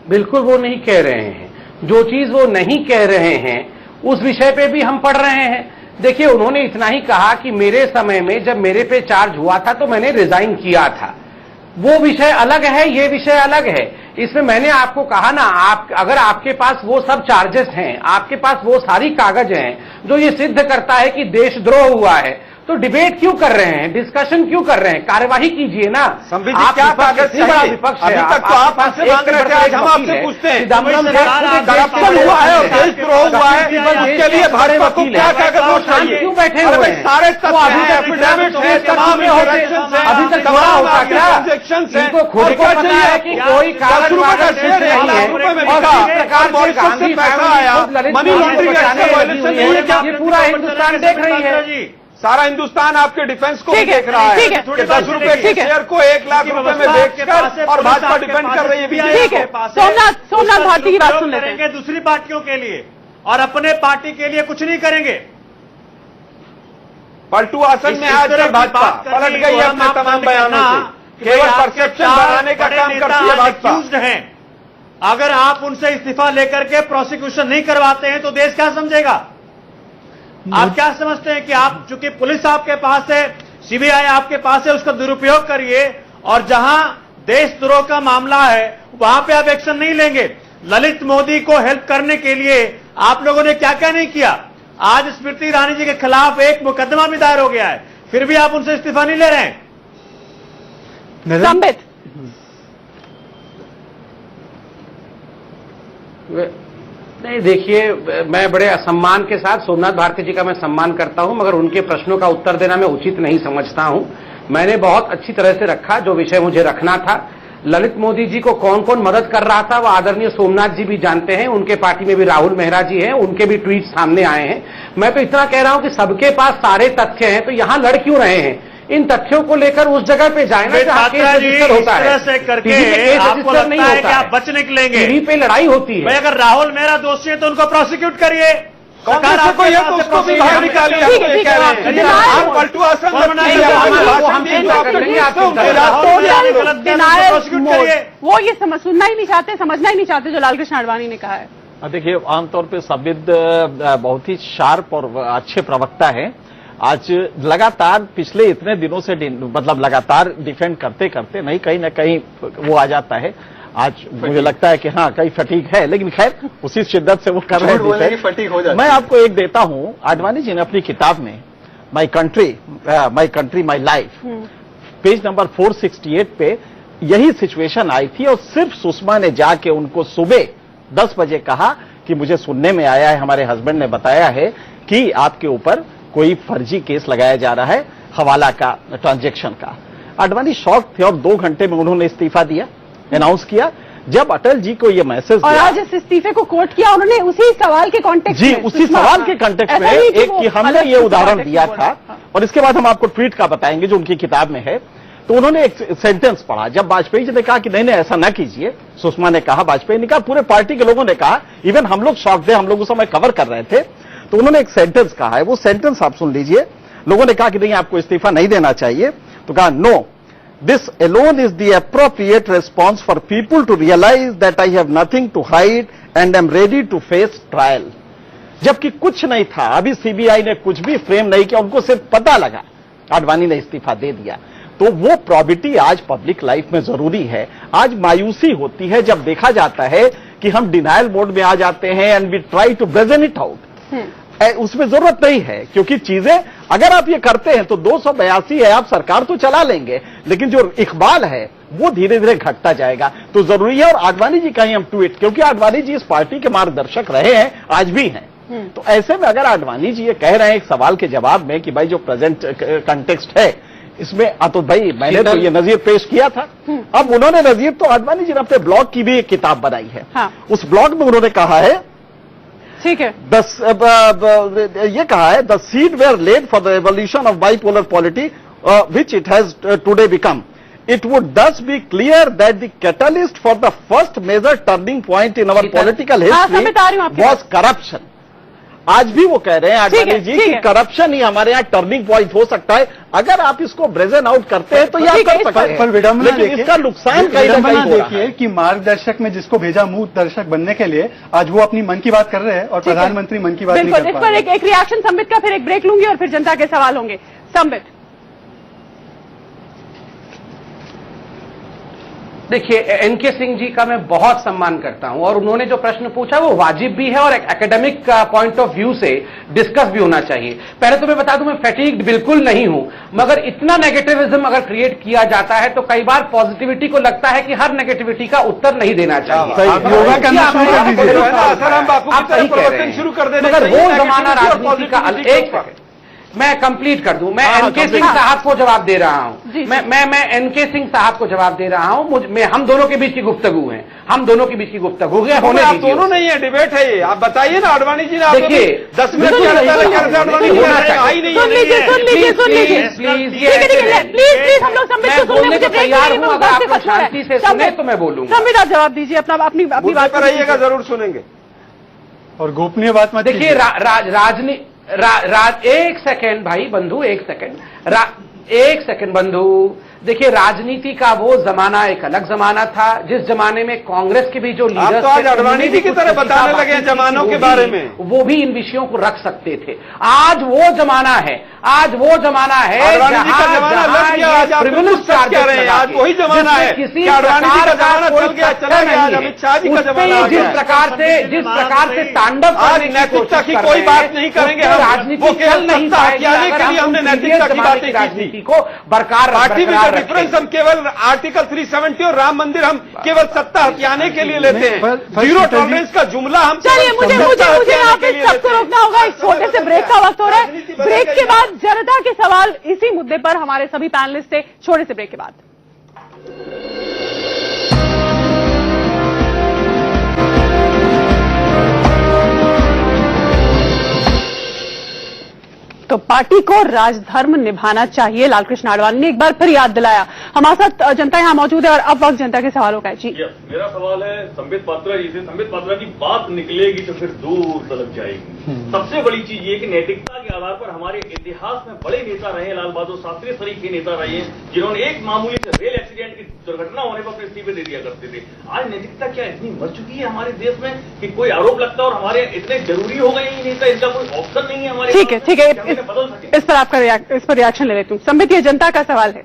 बिल्कुल वो नहीं कह रहे हैं। जो चीज वो नहीं कह रहे हैं उस विषय पे भी हम पढ़ रहे हैं। देखिए, उन्होंने इतना ही कहा कि मेरे समय में जब मेरे पे चार्ज हुआ था तो मैंने रिजाइन किया था। वो विषय अलग है, ये विषय अलग है। इसमें मैंने आपको कहा ना, अगर आपके पास वो सब चार्जेस हैं, आपके पास वो सारी कागज हैं जो ये सिद्ध करता है कि देशद्रोह हुआ है, तो डिबेट क्यों कर रहे हैं, डिस्कशन क्यों कर रहे हैं? कार्यवाही कीजिए ना। संबित जी, क्या कागज चाहिए? विपक्ष अभी तक तो आप हमसे मांग रहे थे, आज हम आपसे पूछते हैं। करप्शन हुआ है और देशद्रोह हुआ है, उसके लिए भाजपा को क्या कागज चाहिए? क्यों बैठे हुए हैं? सारे एफिडेविट है, तमाम इंटरेक्शंस हैं, अभी तक जमा होगा क्या? इनको खुद को पता है कि कोई कागज वागज नहीं है और किस प्रकार से गांधी फैमिली मनी लॉन्ड्रिंग ये पूरा हिंदुस्तान देख रही है। सारा हिंदुस्तान आपके डिफेंस को देख रहा है कि 10 रुपए के शेयर को 1 लाख रुपए में बेचकर और भाजपा डिफेंड कर रही है। ठीक है, सोमनाथ भारती की बात सुन लेते हैं। दूसरी पार्टियों के लिए और अपने पार्टी के लिए कुछ नहीं करेंगे। पलटू आसन में आजकल भाजपा पलट गई है अपने तमाम बयानों से। केवल परसेप्शन बनाने का काम करती है भाजपा। अगर आप उनसे इस्तीफा लेकर के प्रोसिक्यूशन नहीं करवाते हैं तो देश क्या समझेगा? आप क्या समझते हैं कि आप, चूंकि पुलिस आपके पास है, सीबीआई आपके पास है, उसका दुरुपयोग करिए और जहां देशद्रोह का मामला है वहां पे आप एक्शन नहीं लेंगे? ललित मोदी को हेल्प करने के लिए आप लोगों ने क्या क्या नहीं किया? आज स्मृति ईरानी जी के खिलाफ एक मुकदमा भी दायर हो गया है, फिर भी आप उनसे इस्तीफा नहीं ले रहे हैं। संबित, नहीं, देखिए, मैं बड़े असम्मान के साथ सोमनाथ भारती जी का मैं सम्मान करता हूं, मगर उनके प्रश्नों का उत्तर देना मैं उचित नहीं समझता हूं। मैंने बहुत अच्छी तरह से रखा जो विषय मुझे रखना था। ललित मोदी जी को कौन कौन मदद कर रहा था वो आदरणीय सोमनाथ जी भी जानते हैं, उनके पार्टी में भी राहुल मेहरा जी हैं, उनके भी ट्वीट सामने आए हैं। मैं तो इतना कह रहा हूं कि सबके पास सारे तथ्य हैं, तो यहां लड़ क्यों रहे हैं? इन तथ्यों को लेकर उस जगह पे जाए ना जहां केस रजिस्टर होता है। से करके केस आपको रजिस्टर नहीं लगता है होता कि है, आप बच निकलेंगे? टीवी पे लड़ाई होती है। भाई अगर राहुल मेहरा दोषी है तो उनको प्रोसिक्यूट करिए। कांग्रेस से कोई है तो उसको भी बाहर निकालिए। वो ये सुनना ही नहीं चाहते, समझना ही नहीं चाहते जो लालकृष्ण आडवाणी ने कहा है। देखिए, आमतौर पे सबिद बहुत ही शार्प और अच्छे प्रवक्ता हैं। आज लगातार पिछले इतने दिनों से मतलब लगातार डिफेंड करते करते नहीं कहीं ना कहीं वो आ जाता है। आज मुझे लगता है कि हाँ कहीं फटीक है, लेकिन खैर उसी शिद्दत से वो कर रहे हैं। फटीक हो जाती है। मैं आपको एक देता हूं, आडवाणी जी ने अपनी किताब में my country my life page number 468 पे यही सिचुएशन आई थी और सिर्फ सुषमा ने जाके उनको सुबह 10 बजे कहा कि मुझे सुनने में आया है, हमारे हस्बैंड ने बताया है कि आपके ऊपर कोई फर्जी केस लगाया जा रहा है हवाला का, ट्रांजैक्शन का। आडवाणी शॉक थे और 2 घंटे में उन्होंने इस्तीफा दिया, अनाउंस किया। जब अटल जी को ये मैसेज और आज इस इस्तीफे को कोट किया उन्होंने उसी सवाल के कॉन्टेक्स्ट में। उसी सवाल के कॉन्टेक्स्ट में एक कि हमने ये उदाहरण दिया था और इसके बाद हम आपको ट्वीट का बताएंगे जो उनकी किताब में है। तो उन्होंने एक सेंटेंस पढ़ा, जब वाजपेयी जी ने कहा कि नहीं नहीं ऐसा ना कीजिए, सुषमा ने कहा, वाजपेयी ने कहा, पूरे पार्टी के लोगों ने कहा, इवन हम लोग शॉक थे, हम लोग उस समय कवर कर रहे थे। तो उन्होंने एक सेंटेंस कहा है, वो सेंटेंस आप सुन लीजिए। लोगों ने कहा कि नहीं आपको इस्तीफा नहीं देना चाहिए, तो कहा no, this alone is the appropriate response for people to realize that I have nothing to hide and am ready to face trial। जबकि कुछ नहीं था, अभी सीबीआई ने कुछ भी फ्रेम नहीं किया, उनको सिर्फ पता लगा आडवाणी ने इस्तीफा दे दिया। तो वो प्रॉबिटी आज पब्लिक लाइफ में जरूरी है। आज मायूसी होती है जब देखा जाता है कि हम डिनायल मोड में आ जाते हैं and we try to present it out. उसमें जरूरत नहीं है, क्योंकि चीजें अगर आप ये करते हैं तो 282 है, आप सरकार तो चला लेंगे, लेकिन जो इकबाल है वो धीरे धीरे घटता जाएगा। तो जरूरी है, और आडवाणी जी का ही हम ट्वीट, क्योंकि आडवाणी जी इस पार्टी के मार्गदर्शक रहे हैं, आज भी हैं। तो ऐसे में अगर आडवाणी जी ये कह रहे हैं एक सवाल के जवाब में कि भाई जो प्रेजेंट कंटेक्स्ट है इसमें, तो भाई मैंने तो ये नजीर पेश किया था। अब उन्होंने नजीर, तो आडवाणी जी ने अपने ब्लॉग की भी एक किताब बनाई है। उस ब्लॉग में उन्होंने कहा है, ठीक है, ये कहा है, the seed were laid for the evolution of bipolar polity which it has today become. It would thus be clear that the catalyst for the first major turning point in our political history was corruption। आज भी वो कह रहे हैं आडवाणी जी कि corruption ही हमारे यहाँ turning point हो सकता है। अगर आप इसको ब्रेजन आउट करते हैं तो ये आप कर सकते हैं, पर विडंबना लेकिन इसका नुकसान कहीं ना कहीं देखिए कि मार्गदर्शक में जिसको भेजा मूक दर्शक बनने के लिए, आज वो अपनी मन की बात कर रहे हैं और प्रधानमंत्री मन की बात नहीं कर पा रहे। इस पर एक रिएक्शन संबित का, फिर एक ब्रेक लूंगी और फिर जनता के सवाल होंगे। संबित, देखिए, एनके सिंह जी का मैं बहुत सम्मान करता हूं और उन्होंने जो प्रश्न पूछा वो वाजिब भी है और एक एकेडमिक पॉइंट ऑफ व्यू से डिस्कस भी होना चाहिए। पहले तो मैं बता दूं, मैं फैटिग्ड बिल्कुल नहीं हूं, मगर इतना नेगेटिविज्म अगर क्रिएट किया जाता है तो कई बार पॉजिटिविटी को लगता है कि हर नेगेटिविटी का उत्तर नहीं देना चाहिए। योगा करना शुरू कर दीजिए, आप सही कह रहे हैं, मगर वो जमाना राजनीति का। एक मैं कंप्लीट कर दूं, मैं एनके सिंह साहब को जवाब दे रहा हूं, मैं एनके सिंह साहब को जवाब दे रहा हूं। हम दोनों के बीच की गुफ्तगू है, हम दोनों के बीच की गुफ्तगू है, होने दीजिए। दोनों नहीं है, डिबेट है ये। आप बताइए ना, आडवाणी जी ने देखिए 10 मिनट की प्लीज हम लोग संबित को बोलने को तैयार हूं, अगर आप शांति से सुने तो मैं बोलूंगा। संबित आप जवाब दीजिए, अपनी बात पर रहिएगा, जरूर सुनेंगे। और गोपनीय बात मत देखिए, एक सेकेंड भाई बंधु, एक सेकेंड बंधु। देखिए, राजनीति का वो जमाना एक अलग जमाना था जिस जमाने में कांग्रेस के भी जो लीडर्स, आप तो आज आडवाणी जी की तरह बताने लगे हैं जमानों के बारे में, वो भी इन विषयों को रख सकते थे। आज वो जमाना है, आज वो जमाना है आडवाणी जी का जमाना लग गया, आज आप सच कह रहे हैं, आज वही जमाना है कि आडवाणी जी का जमाना चल गया, चला गया, आज अमित शाह जी का जमाना आ गया। जिस प्रकार से तांडव आज नैतिकता की कोई बात नहीं करेंगे हम, राजनीति चल नहीं पाएगी के लिए हमने नैतिकता की बातें की थी। को बरकरार डिफरेंस हम केवल आर्टिकल 370 और राम मंदिर हम केवल सत्ता हथियाने के लिए लेते हैं। जीरो टॉलरेंस का जुमला हम चलिए मुझे यहाँ पे सबको रोकना होगा। एक छोटे से ब्रेक का वक्त हो रहा है। ब्रेक के बाद जनता के सवाल इसी मुद्दे पर हमारे सभी पैनलिस्ट से छोटे से ब्रेक के बाद। तो पार्टी को राजधर्म निभाना चाहिए, लालकृष्ण आडवाणी ने एक बार फिर याद दिलाया। हमारे साथ जनता यहां मौजूद है और अब वक्त जनता के सवालों का है। जी मेरा सवाल है संबित पात्रा जी से। संबित पात्रा की बात निकलेगी तो फिर दूर तलक जाएगी। सबसे बड़ी चीज ये कि नैतिकता के आधार पर हमारे इतिहास में बड़े नेता रहे, लाल बहादुर शास्त्री सरीखे नेता रहे हैं, जिन्होंने एक मामूली से रेल एक्सीडेंट की दुर्घटना होने पर इस्तीफे दे दिया करते थे। आज नैतिकता क्या इतनी मर चुकी है हमारे देश में कि कोई आरोप लगता है और हमारे इतने जरूरी हो गए ये नेता, इनका कोई ऑप्शन नहीं है हमारे। ठीक है इस पर आपका इस पर रिएक्शन ले लेती हूँ। संबित, ये जनता का सवाल है।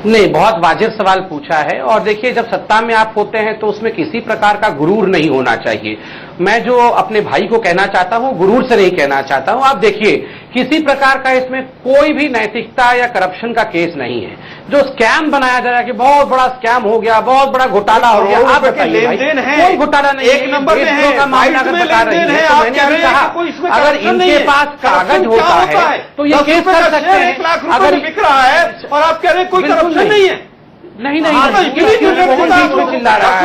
नहीं, बहुत वाजिब सवाल पूछा है। और देखिए, जब सत्ता में आप होते हैं तो उसमें किसी प्रकार का गुरूर नहीं होना चाहिए। मैं जो अपने भाई को कहना चाहता हूं, गुरूर से नहीं कहना चाहता हूं। आप देखिए, किसी प्रकार का इसमें कोई भी नैतिकता या करप्शन का केस नहीं है। जो स्कैम बनाया जा रहा है कि बहुत बड़ा स्कैम हो गया, बहुत बड़ा घोटाला हो गया, आप बताइए भाई, कोई घोटाला नहीं है। एक नंबर में है, का मामला अगर बता रही है तो मैंने अभी कहा अगर इनके पास कागज होता है तो ये केस कर सकते हैं। 1 लाख रुपए में बिक रहा है और आप कह रहे हैं कोई करप्शन नहीं है। नहीं कौन चिल्ला रहा है?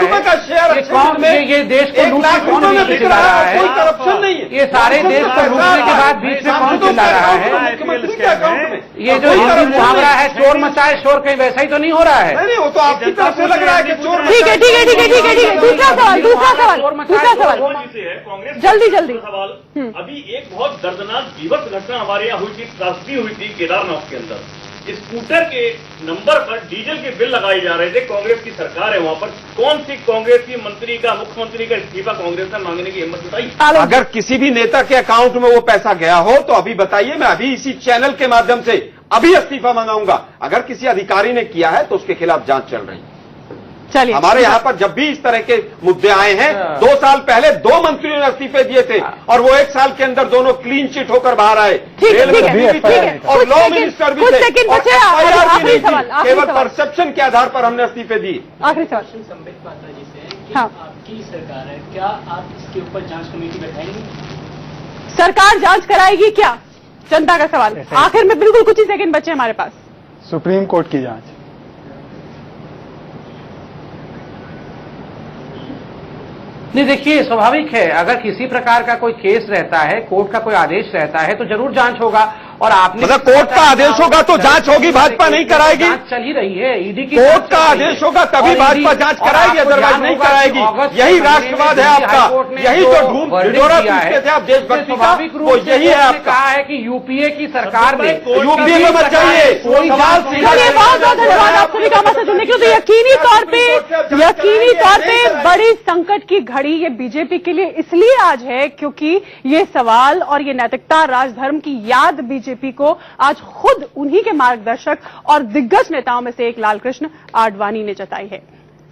ये देश को लूटने कौन बीच चिल्ला रहा है? कोई करप्शन नहीं है। ये सारे देश को लूटने के बाद बीच में कौन चिल्ला रहा है? मुख्यमंत्री के अकाउंट में ये जो हिंदी मुहावरा है, चोर मचाए शोर, कहीं वैसा ही तो नहीं हो रहा है। नहीं, वो तो आपकी तरफ से लग रहा है कि चोर। ठीक है दूसरा सवाल जल्दी सवाल। अभी एक बहुत दर्दनाक विवश घटना हमारे यहाँ हुई थी, त्रासदी हुई थी केदारनाथ के अंदर। स्कूटर के नंबर पर डीजल के बिल लगाए जा रहे थे। कांग्रेस की सरकार है वहां पर, कौन सी कांग्रेस की मंत्री का, मुख्यमंत्री का इस्तीफा कांग्रेस ने मांगने की हिम्मत बताई? अगर किसी भी नेता के अकाउंट में वो पैसा गया हो तो अभी बताइए, मैं अभी इसी चैनल के माध्यम से अभी इस्तीफा मंगाऊंगा। अगर किसी अधिकारी ने किया है तो उसके खिलाफ जांच चल रही है। चलिए, हमारे यहाँ पर जब भी इस तरह के मुद्दे आए हैं, 2 साल पहले 2 मंत्रियों ने इस्तीफे दिए थे और वो 1 साल के अंदर दोनों क्लीन चिट होकर बाहर आए। और लॉ मिनिस्टर भी थे। केवल परसेप्शन के आधार पर हमने इस्तीफे दिए। आखिरी सवाल संबित पात्रा जी से कि आपकी सरकार है, क्या आप इसके ऊपर जांच कमेटी बैठाएंगे? सरकार जांच कराएगी क्या? जनता का सवाल है। आखिर में बिल्कुल कुछ ही सेकंड बचे हमारे पास। सुप्रीम कोर्ट की जांच। नहीं, देखिए, स्वाभाविक है, अगर किसी प्रकार का कोई केस रहता है, कोर्ट का कोई आदेश रहता है तो जरूर जांच होगा। और आपने मतलब कोर्ट का आदेश होगा तो जांच होगी, भाजपा नहीं कराएगी? जांच चल ही रही है, ईडी की कोर्ट का आदेश होगा तभी भाजपा जांच कराएगी, अदरवाइज नहीं कराएगी। यही राष्ट्रवाद है आपका, यही तो ढिढोरा पीटते थे आप देशभक्ति का, वो यही है आपका। कहा है कि यूपीए की सरकार ने, यूपीए में मत जाइए, सवाल सीधा। बहुत बहुत धन्यवाद आप सभी का हमारे जुड़ने के लिए। यकीनी तौर पे बड़ी संकट की घड़ी ये बीजेपी के लिए इसलिए आज है क्योंकि ये सवाल और ये नैतिकता, राजधर्म की याद बीजेपी को आज खुद उन्हीं के मार्गदर्शक और दिग्गज नेताओं में से एक लालकृष्ण आडवाणी ने जताई है।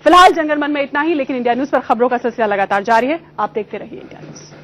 फिलहाल जनगण मन में इतना ही, लेकिन इंडिया न्यूज पर खबरों का सिलसिला लगातार जारी है। आप देखते रहिए इंडिया न्यूज।